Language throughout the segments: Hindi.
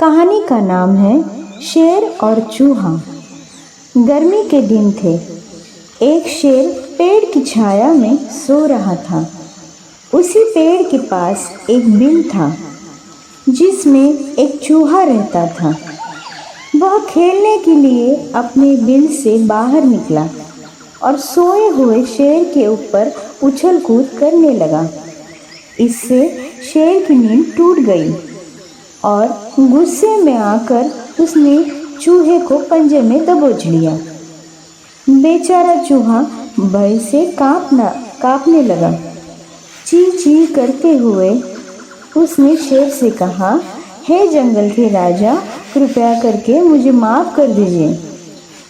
कहानी का नाम है शेर और चूहा। गर्मी के दिन थे। एक शेर पेड़ की छाया में सो रहा था। उसी पेड़ के पास एक बिल था जिसमें एक चूहा रहता था। वह खेलने के लिए अपने बिल से बाहर निकला और सोए हुए शेर के ऊपर उछल कूद करने लगा। इससे शेर की नींद टूट गई और गुस्से में आकर उसने चूहे को पंजे में दबोच लिया। बेचारा चूहा भय से कांपने लगा। ची ची करते हुए उसने शेर से कहा, हे जंगल के राजा, कृपया करके मुझे माफ़ कर दीजिए।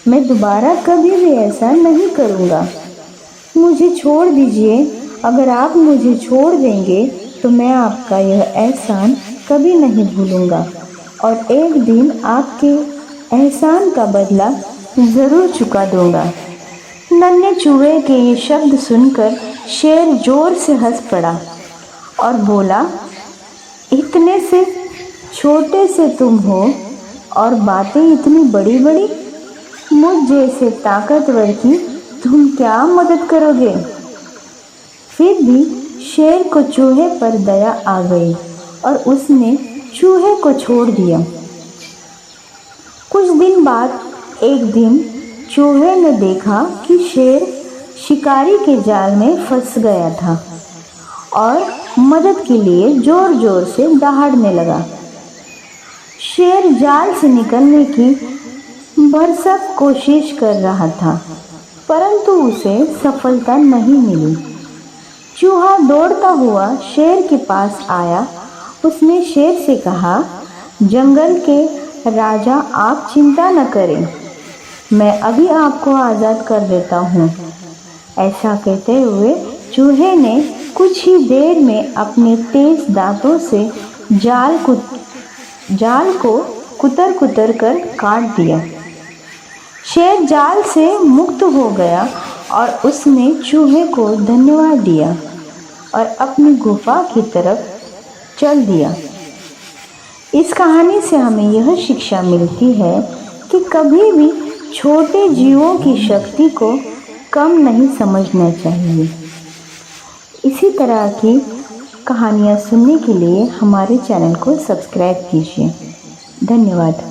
मैं दोबारा कभी भी ऐसा नहीं करूँगा। मुझे छोड़ दीजिए। अगर आप मुझे छोड़ देंगे तो मैं आपका यह एहसान कभी नहीं भूलूंगा और एक दिन आपके एहसान का बदला ज़रूर चुका दूंगा। नन्हे चूहे के ये शब्द सुनकर शेर जोर से हंस पड़ा और बोला, इतने से छोटे से तुम हो और बातें इतनी बड़ी बड़ी। मुझ जैसे ताकतवर की तुम क्या मदद करोगे। फिर भी शेर को चूहे पर दया आ गई और उसने चूहे को छोड़ दिया। कुछ दिन बाद एक दिन चूहे ने देखा कि शेर शिकारी के जाल में फंस गया था और मदद के लिए जोर जोर से दहाड़ने लगा। शेर जाल से निकलने की भरसक कोशिश कर रहा था, परंतु उसे सफलता नहीं मिली। चूहा दौड़ता हुआ शेर के पास आया। उसने शेर से कहा, जंगल के राजा, आप चिंता न करें, मैं अभी आपको आज़ाद कर देता हूँ। ऐसा कहते हुए चूहे ने कुछ ही देर में अपने तेज दांतों से जाल को कुतर कुतर कर काट दिया। शेर जाल से मुक्त हो गया और उसने चूहे को धन्यवाद दिया और अपनी गुफा की तरफ चल दिया। इस कहानी से हमें यह शिक्षा मिलती है कि कभी भी छोटे जीवों की शक्ति को कम नहीं समझना चाहिए। इसी तरह की कहानियाँ सुनने के लिए हमारे चैनल को सब्सक्राइब कीजिए। धन्यवाद।